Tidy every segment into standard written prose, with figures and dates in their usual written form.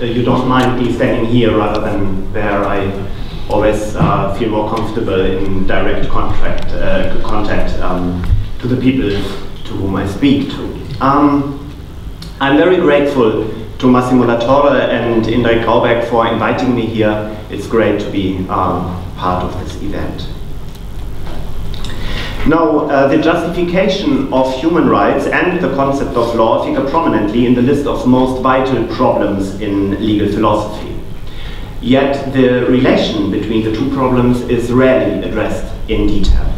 you don't mind me standing here rather than where I always feel more comfortable in direct contact to the people to whom I speak to. I'm very grateful to Massimo Latore and Indrek Grauberg for inviting me here. It's great to be part of this event. Now, the justification of human rights and the concept of law figure prominently in the list of most vital problems in legal philosophy. Yet the relation between the two problems is rarely addressed in detail.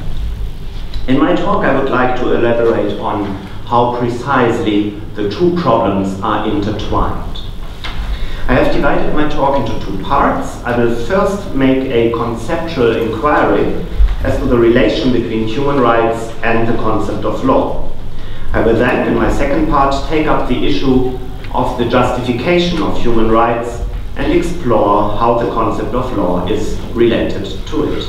In my talk, I would like to elaborate on how precisely the two problems are intertwined. I have divided my talk into two parts. I will first make a conceptual inquiry as to the relation between human rights and the concept of law. I will then, in my second part, take up the issue of the justification of human rights and explore how the concept of law is related to it.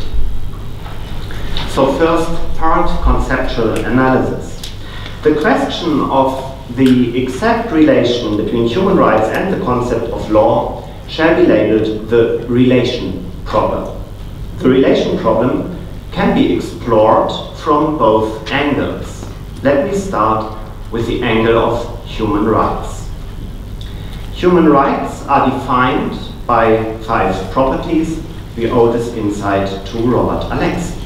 So first part, conceptual analysis. The question of the exact relation between human rights and the concept of law shall be labeled the relation problem. The relation problem can be explored from both angles. Let me start with the angle of human rights. Human rights are defined by 5 properties. We owe this insight to Robert Alexy.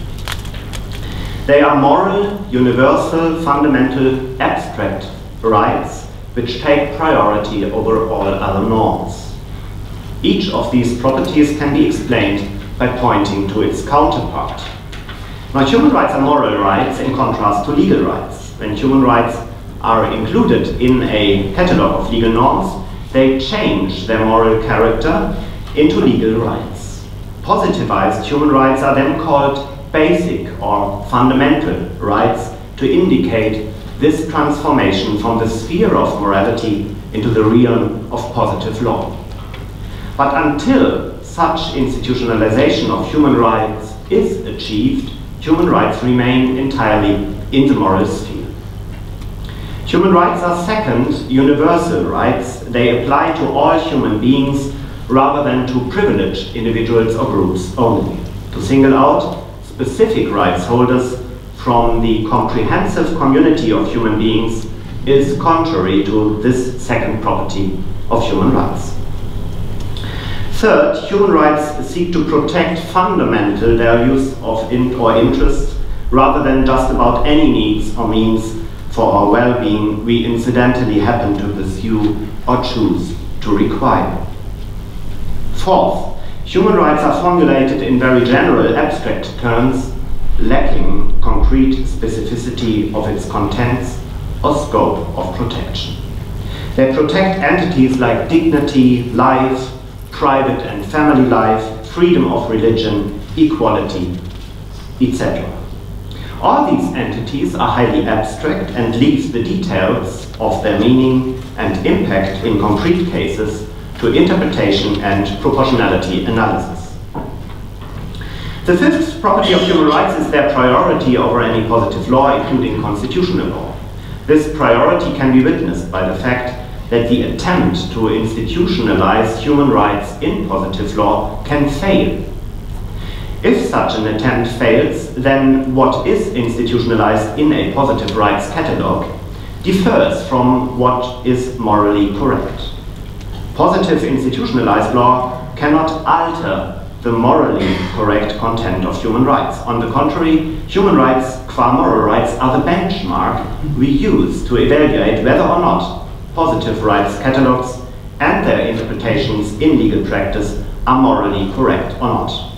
They are moral, universal, fundamental, abstract rights which take priority over all other norms. Each of these properties can be explained by pointing to its counterpart. Now, human rights are moral rights in contrast to legal rights. When human rights are included in a catalogue of legal norms, they change their moral character into legal rights. Positivized human rights are then called basic or fundamental rights to indicate this transformation from the sphere of morality into the realm of positive law. But until such institutionalization of human rights is achieved, human rights remain entirely in the moral sphere. Human rights are second, universal rights. They apply to all human beings rather than to privileged individuals or groups only. To single out specific rights holders from the comprehensive community of human beings is contrary to this second property of human rights. Third, human rights seek to protect fundamental values of or interests rather than just about any needs or means for our well-being we incidentally happen to pursue or choose to require. Fourth, human rights are formulated in very general abstract terms, lacking concrete specificity of its contents or scope of protection. They protect entities like dignity, life, private and family life, freedom of religion, equality, etc. All these entities are highly abstract and leave the details of their meaning and impact in concrete cases to interpretation and proportionality analysis. The fifth property of human rights is their priority over any positive law, including constitutional law. This priority can be witnessed by the fact that the attempt to institutionalize human rights in positive law can fail. If such an attempt fails, then what is institutionalized in a positive rights catalogue differs from what is morally correct. Positive institutionalized law cannot alter the morally correct content of human rights. On the contrary, human rights, qua moral rights, are the benchmark we use to evaluate whether or not positive rights catalogues and their interpretations in legal practice are morally correct or not.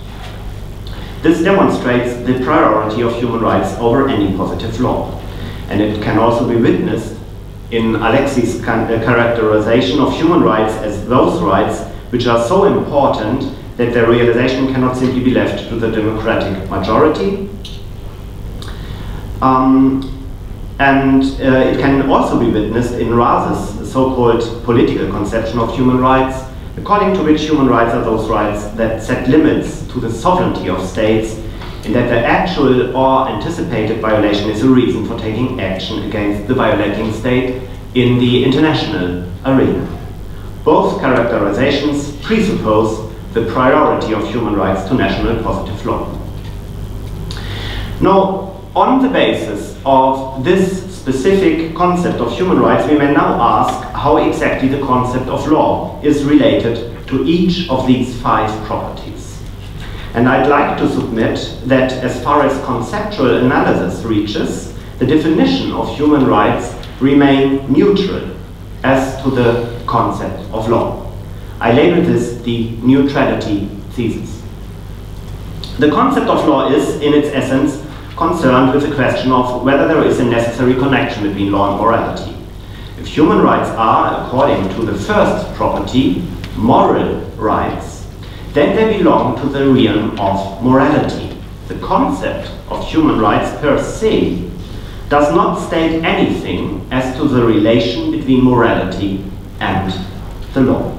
This demonstrates the priority of human rights over any positive law. And it can also be witnessed in Alexy's characterization of human rights as those rights which are so important that their realization cannot simply be left to the democratic majority. It can also be witnessed in Raz's so-called political conception of human rights, according to which human rights are those rights that set limits to the sovereignty of states, and that the actual or anticipated violation is a reason for taking action against the violating state in the international arena. Both characterizations presuppose the priority of human rights to national positive law. Now, on the basis of this specific concept of human rights, we may now ask how exactly the concept of law is related to each of these 5 properties. And I'd like to submit that as far as conceptual analysis reaches, the definition of human rights remain neutral as to the concept of law. I label this the neutrality thesis. The concept of law is, in its essence, concerned with the question of whether there is a necessary connection between law and morality. If human rights are, according to the first property, moral rights, then they belong to the realm of morality. The concept of human rights per se does not state anything as to the relation between morality and the law.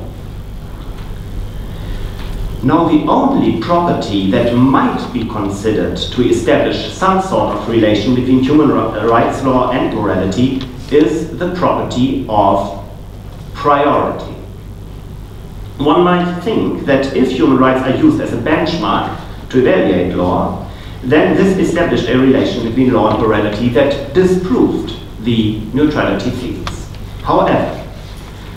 Now, the only property that might be considered to establish some sort of relation between human rights law and morality is the property of priority. One might think that if human rights are used as a benchmark to evaluate law, then this established a relation between law and morality that disproved the neutrality thesis. However,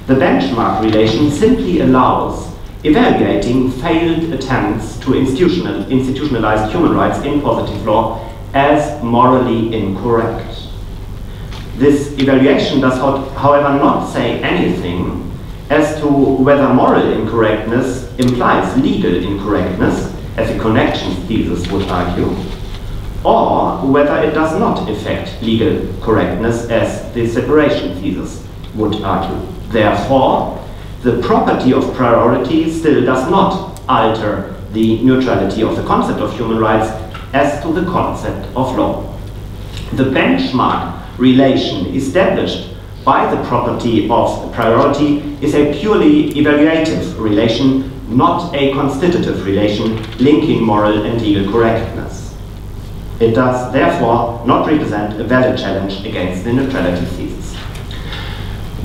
the benchmark relation simply allows evaluating failed attempts to institutionalize human rights in positive law as morally incorrect. This evaluation does, however, not say anything as to whether moral incorrectness implies legal incorrectness, as the connections thesis would argue, or whether it does not affect legal correctness, as the separation thesis would argue. Therefore, the property of priority still does not alter the neutrality of the concept of human rights as to the concept of law. The benchmark relation established by the property of priority is a purely evaluative relation, not a constitutive relation linking moral and legal correctness. It does therefore not represent a valid challenge against the neutrality thesis.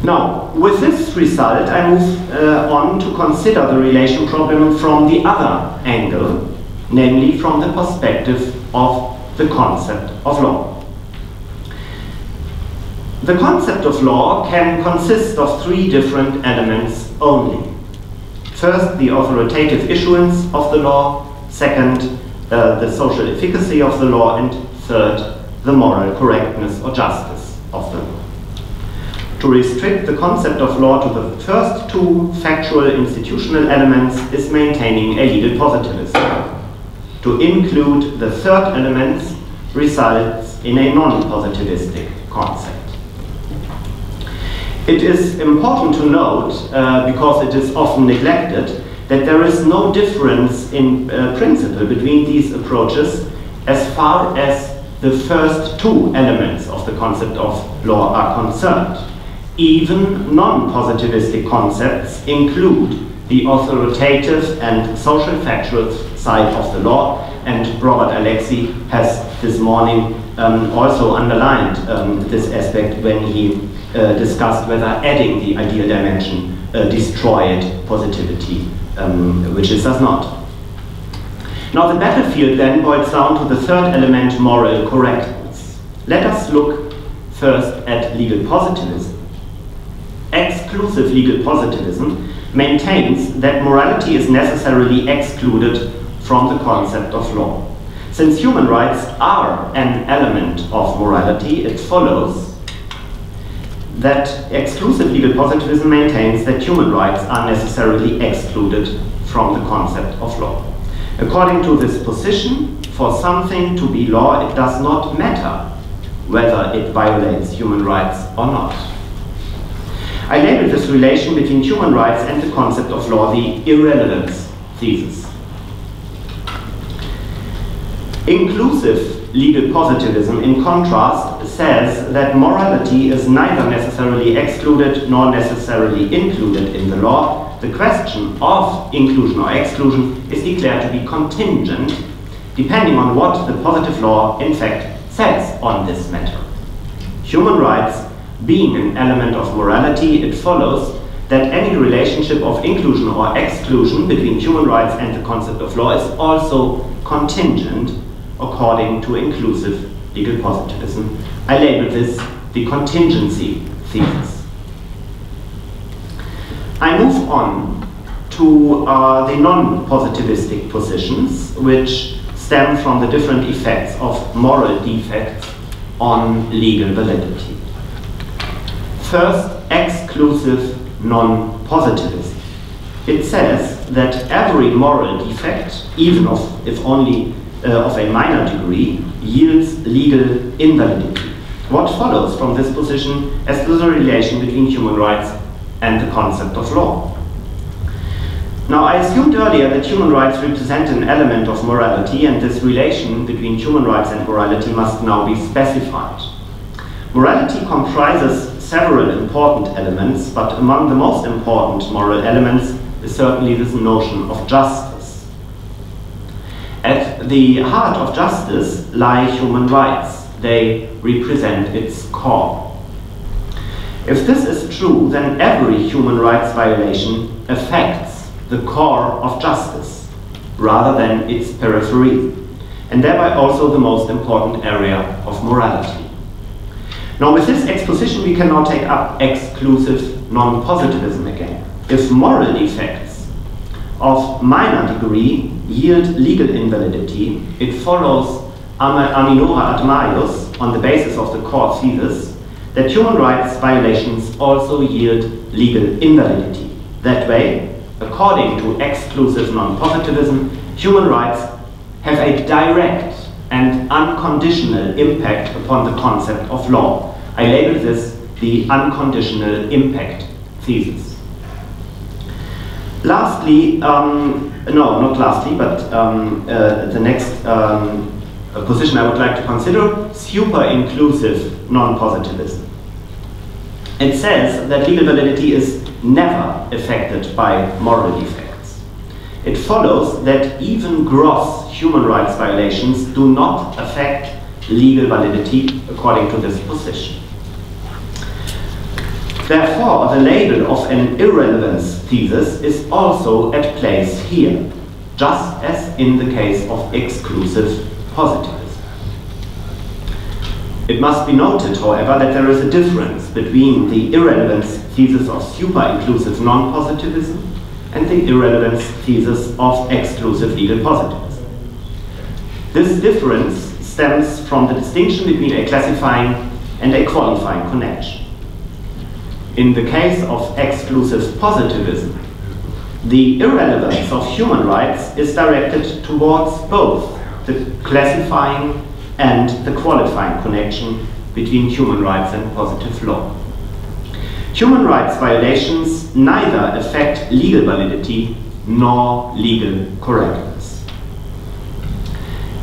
Now, with this result, I move on to consider the relation problem from the other angle, namely from the perspective of the concept of law. The concept of law can consist of 3 different elements only. First, the authoritative issuance of the law. Second, the social efficacy of the law. And third, the moral correctness or justice of the law. To restrict the concept of law to the first 2 factual institutional elements is maintaining a legal positivism. To include the third element results in a non-positivistic concept. It is important to note, because it is often neglected, that there is no difference in principle between these approaches as far as the first 2 elements of the concept of law are concerned. Even non-positivistic concepts include the authoritative and social factual side of the law, and Robert Alexi has this morning also underlined this aspect when he discussed whether adding the ideal dimension destroyed positivity, which it does not. Now, the battlefield then boils down to the third element, moral correctness. Let us look first at legal positivism. Exclusive legal positivism maintains that morality is necessarily excluded from the concept of law. Since human rights are an element of morality, it follows that exclusive legal positivism maintains that human rights are necessarily excluded from the concept of law. According to this position, for something to be law, it does not matter whether it violates human rights or not. I label this relation between human rights and the concept of law the irrelevance thesis. Inclusive legal positivism, in contrast, says that morality is neither necessarily excluded nor necessarily included in the law. The question of inclusion or exclusion is declared to be contingent, depending on what the positive law in fact says on this matter. Human rights being an element of morality, it follows that any relationship of inclusion or exclusion between human rights and the concept of law is also contingent according to inclusive legal positivism. I label this the contingency thesis. I move on to the non-positivistic positions, which stem from the different effects of moral defects on legal validity. First, exclusive non-positivism. It says that every moral defect, even if only of a minor degree, yields legal invalidity. What follows from this position as to the relation between human rights and the concept of law? Now, I assumed earlier that human rights represent an element of morality, and this relation between human rights and morality must now be specified. Morality comprises several important elements, but among the most important moral elements is certainly this notion of justice. At the heart of justice lie human rights. They represent its core. If this is true, then every human rights violation affects the core of justice, rather than its periphery, and thereby also the most important area of morality. Now, with this exposition, we can now take up exclusive non-positivism again. If moral defects of minor degree yield legal invalidity, it follows aminora ad maius, on the basis of the core thesis, that human rights violations also yield legal invalidity. That way, according to exclusive non-positivism, human rights have a direct and unconditional impact upon the concept of law. I label this the unconditional impact thesis. Lastly, no, not lastly, but the next position I would like to consider, super-inclusive non-positivism. It says that legal validity is never affected by moral defects. It follows that even gross human rights violations do not affect legal validity according to this position. Therefore, the label of an irrelevance thesis is also at place here, just as in the case of exclusive positivism. It must be noted, however, that there is a difference between the irrelevance thesis of super-inclusive non-positivism and the irrelevance thesis of exclusive legal positivism. This difference stems from the distinction between a classifying and a qualifying connection. In the case of exclusive positivism, the irrelevance of human rights is directed towards both the classifying and the qualifying connection between human rights and positive law. Human rights violations neither affect legal validity nor legal correctness.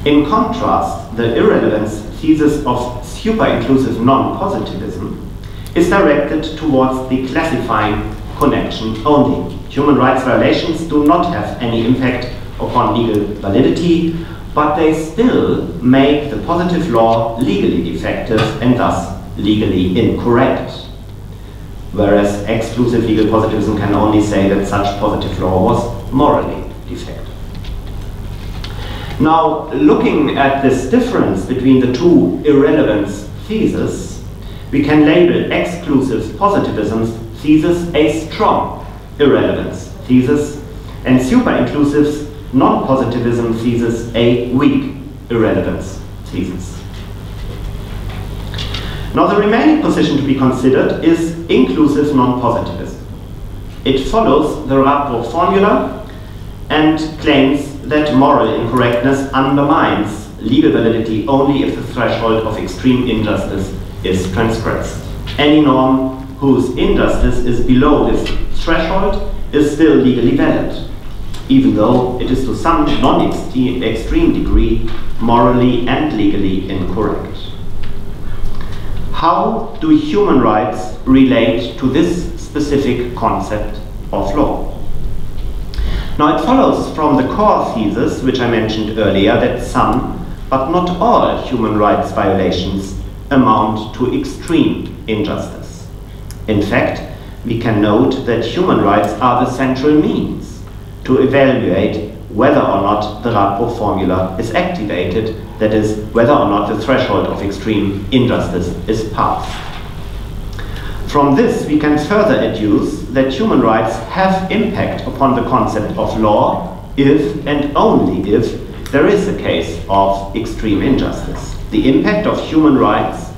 In contrast, the irrelevance thesis of super-inclusive non-positivism is directed towards the classifying connection only. Human rights violations do not have any impact upon legal validity, but they still make the positive law legally defective and thus legally incorrect. Whereas exclusive legal positivism can only say that such positive law was morally defective. Now, looking at this difference between the two irrelevance theses, we can label exclusive positivism's thesis a strong irrelevance thesis and super-inclusive's non-positivism thesis a weak irrelevance thesis. Now, the remaining position to be considered is inclusive non-positivism. It follows the rapport formula and claims that moral incorrectness undermines legal validity only if the threshold of extreme injustice is transgressed. Any norm whose injustice is below this threshold is still legally valid, even though it is to some non-extreme degree morally and legally incorrect. How do human rights relate to this specific concept of law? Now, it follows from the core thesis, which I mentioned earlier, that some, but not all, human rights violations amount to extreme injustice. In fact, we can note that human rights are the central means to evaluate whether or not the Radbruch formula is activated, that is, whether or not the threshold of extreme injustice is passed. From this, we can further adduce that human rights have impact upon the concept of law if and only if there is a case of extreme injustice. The impact of human rights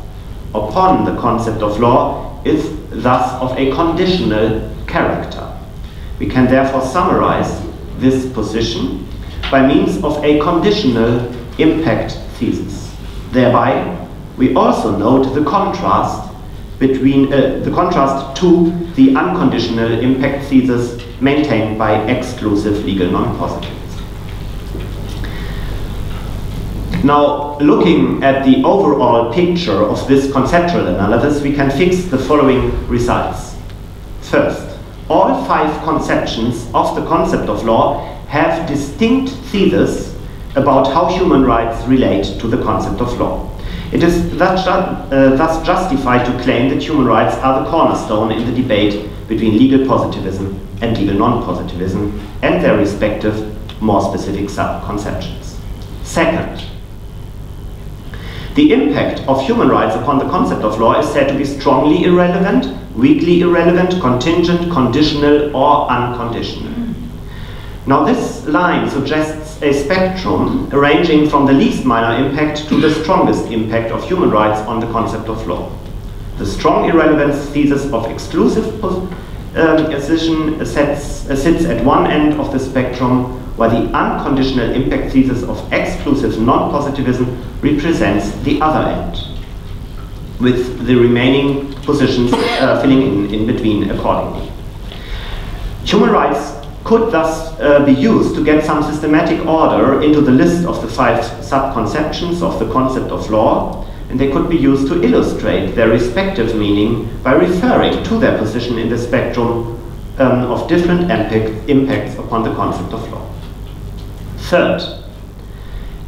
upon the concept of law is thus of a conditional character. We can therefore summarize this position by means of a conditional impact thesis. Thereby, we also note the contrast between the contrast to the unconditional impact thesis maintained by exclusive legal non-positivism. Now, looking at the overall picture of this conceptual analysis, we can fix the following results. First, all 5 conceptions of the concept of law have distinct theses about how human rights relate to the concept of law. It is thus justified to claim that human rights are the cornerstone in the debate between legal positivism and legal non-positivism and their respective, more specific sub-conceptions. Second, the impact of human rights upon the concept of law is said to be strongly irrelevant, weakly irrelevant, contingent, conditional, or unconditional. Now, this line suggests a spectrum ranging from the least minor impact to the strongest impact of human rights on the concept of law. The strong irrelevance thesis of exclusive position sits at one end of the spectrum, while the unconditional impact thesis of exclusive non-positivism represents the other end, with the remaining positions filling in between accordingly. Human rights could thus be used to get some systematic order into the list of the 5 sub-conceptions of the concept of law, and they could be used to illustrate their respective meaning by referring to their position in the spectrum of different impacts upon the concept of law. Third,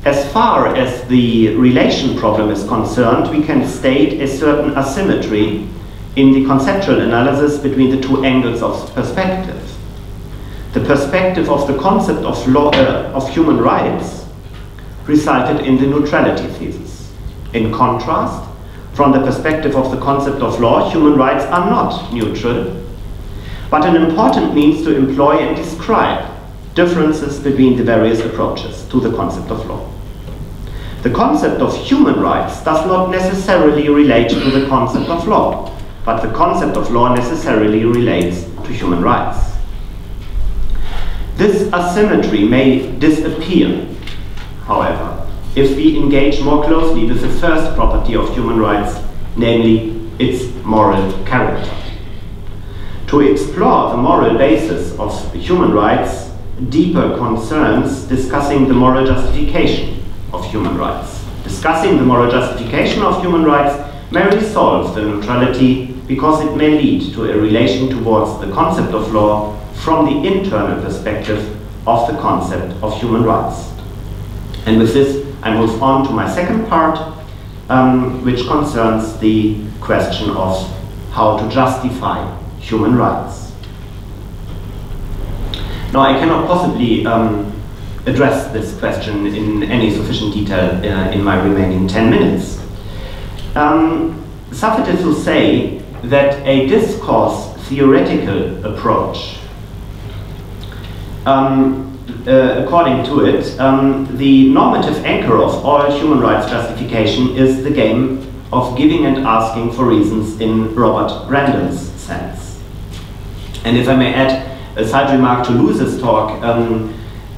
as far as the relation problem is concerned, we can state a certain asymmetry in the conceptual analysis between the 2 angles of perspective. The perspective of the concept of law, of human rights resulted in the neutrality thesis. In contrast, from the perspective of the concept of law, human rights are not neutral, but an important means to employ and describe differences between the various approaches to the concept of law. The concept of human rights does not necessarily relate to the concept of law, but the concept of law necessarily relates to human rights. This asymmetry may disappear, however, if we engage more closely with the first property of human rights, namely its moral character. To explore the moral basis of human rights, deeper concerns discussing the moral justification of human rights. Discussing the moral justification of human rights may resolve the neutrality because it may lead to a relation towards the concept of law from the internal perspective of the concept of human rights. And with this, I move on to my second part, which concerns the question of how to justify human rights. Now, I cannot possibly address this question in any sufficient detail in my remaining 10 minutes. Suffice it to say that a discourse theoretical approach, according to it, the normative anchor of all human rights justification is the game of giving and asking for reasons in Robert Randall's sense. And if I may add a side remark to Luce's talk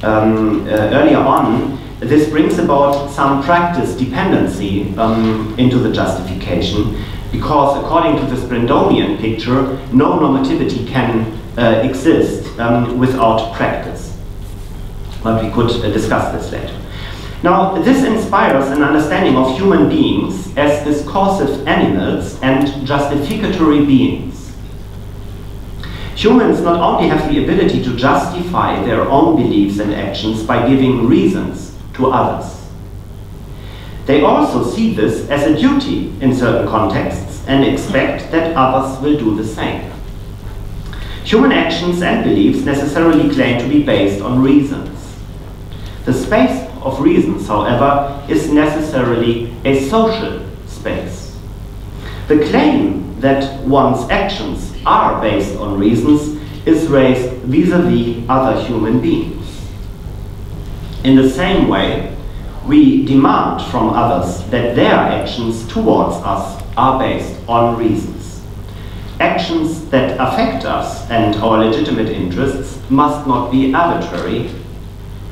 earlier on, this brings about some practice dependency into the justification, because according to the Sprendonian picture, no normativity can exist without practice. But we could discuss this later. Now, this inspires an understanding of human beings as discursive animals and justificatory beings. Humans not only have the ability to justify their own beliefs and actions by giving reasons to others, they also see this as a duty in certain contexts and expect that others will do the same. Human actions and beliefs necessarily claim to be based on reasons. The space of reasons, however, is necessarily a social space. The claim that one's actions are based on reasons is raised vis-à-vis other human beings. In the same way, we demand from others that their actions towards us are based on reasons. Actions that affect us and our legitimate interests must not be arbitrary.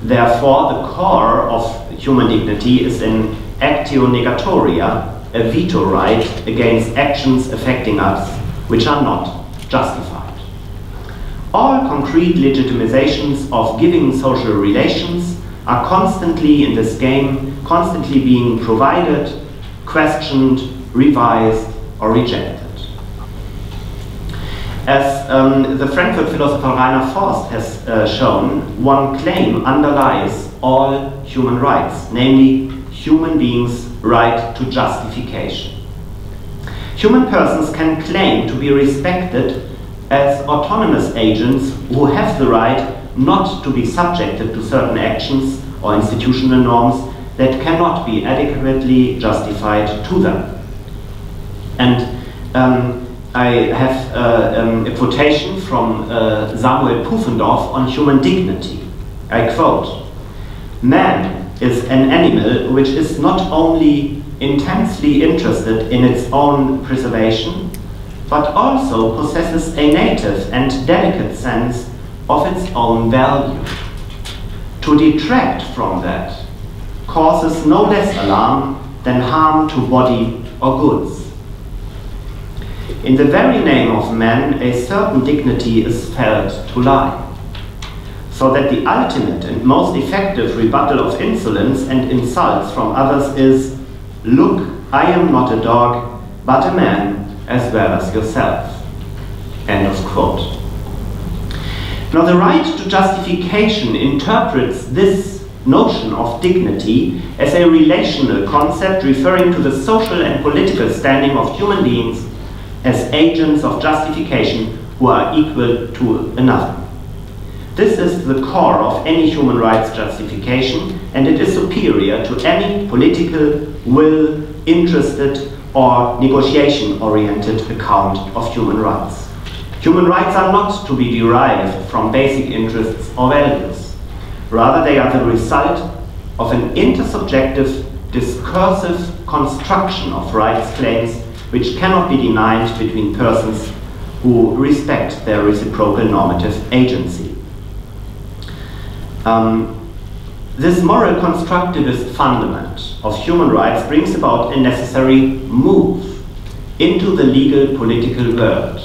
Therefore, the core of human dignity is an actio negatoria, a veto right against actions affecting us which are not justified. All concrete legitimizations of giving social relations are constantly in this game, constantly being provided, questioned, revised, or rejected. As the Frankfurt philosopher Rainer Forst has shown, one claim underlies all human rights, namely human beings' right to justification. Human persons can claim to be respected as autonomous agents who have the right not to be subjected to certain actions or institutional norms that cannot be adequately justified to them. And I have a quotation from Samuel Pufendorf on human dignity. I quote, "Man is an animal which is not only intensely interested in its own preservation, but also possesses a native and delicate sense of its own value. To detract from that causes no less alarm than harm to body or goods. In the very name of man, a certain dignity is felt to lie, so that the ultimate and most effective rebuttal of insolence and insults from others is, 'Look, I am not a dog, but a man as well as yourself.'" End of quote. Now, the right to justification interprets this notion of dignity as a relational concept referring to the social and political standing of human beings as agents of justification who are equal to another. This is the core of any human rights justification, and it is superior to any political, will, interested, or negotiation-oriented account of human rights. Human rights are not to be derived from basic interests or values. Rather, they are the result of an intersubjective, discursive construction of rights claims which cannot be denied between persons who respect their reciprocal normative agency. This moral constructivist fundament of human rights brings about a necessary move into the legal political world.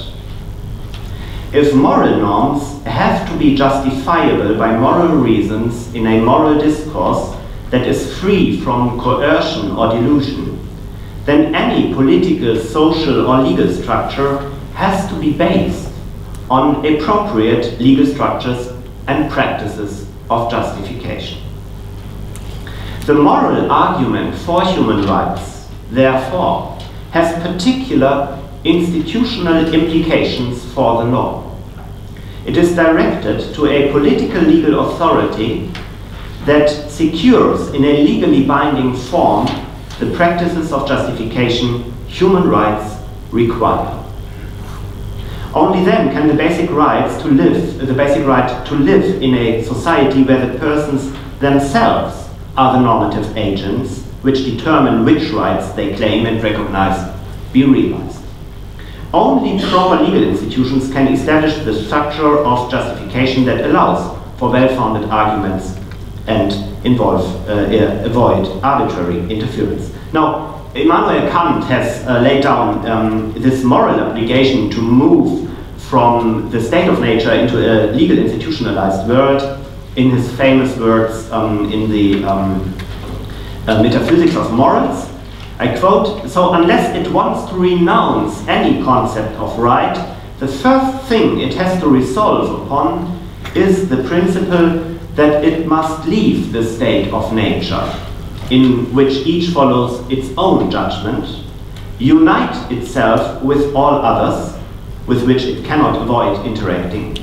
If moral norms have to be justifiable by moral reasons in a moral discourse that is free from coercion or delusion, then any political, social, or legal structure has to be based on appropriate legal structures and practices of justification. The moral argument for human rights, therefore, has particular institutional implications for the law. It is directed to a political legal authority that secures in a legally binding form the practices of justification human rights require. Only then can the basic right to live in a society where the persons themselves are the normative agents which determine which rights they claim and recognize be realized. Only proper legal institutions can establish the structure of justification that allows for well-founded arguments and avoid arbitrary interference. Now, Immanuel Kant has laid down this moral obligation to move from the state of nature into a legal institutionalized world in his famous words in the Metaphysics of Morals. I quote, "So unless it wants to renounce any concept of right, the first thing it has to resolve upon is the principle that it must leave the state of nature, in which each follows its own judgment, unite itself with all others, with which it cannot avoid interacting,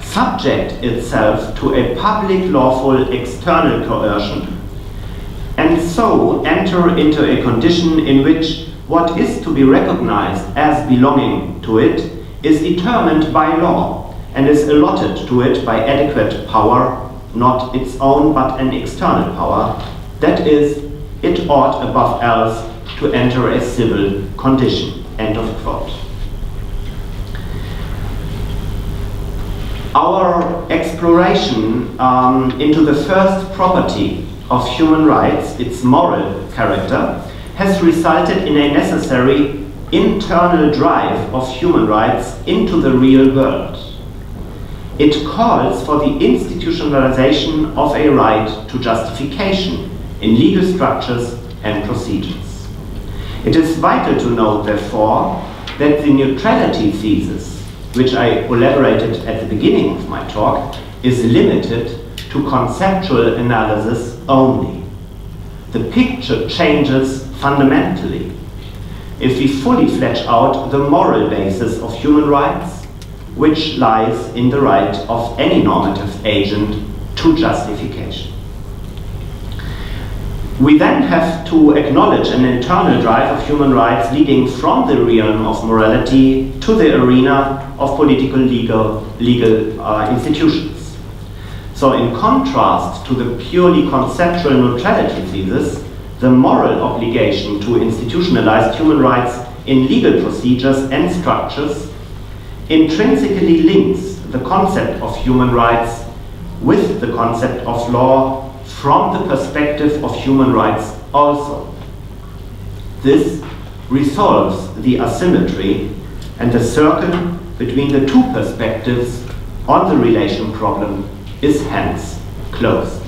subject itself to a public lawful external coercion, and so enter into a condition in which what is to be recognized as belonging to it is determined by law and is allotted to it by adequate power, not its own but an external power, that is, it ought above else to enter a civil condition. End of quote. Our exploration into the first property of human rights, its moral character, has resulted in a necessary internal drive of human rights into the real world. It calls for the institutionalization of a right to justification in legal structures and procedures. It is vital to note, therefore, that the neutrality thesis, which I elaborated at the beginning of my talk, is limited to conceptual analysis only. The picture changes fundamentally if we fully flesh out the moral basis of human rights, which lies in the right of any normative agent to justification. We then have to acknowledge an internal drive of human rights leading from the realm of morality to the arena of political legal institutions. So in contrast to the purely conceptual neutrality thesis, the moral obligation to institutionalize human rights in legal procedures and structures intrinsically links the concept of human rights with the concept of law from the perspective of human rights also. This resolves the asymmetry, and the circle between the two perspectives on the relation problem is hence closed.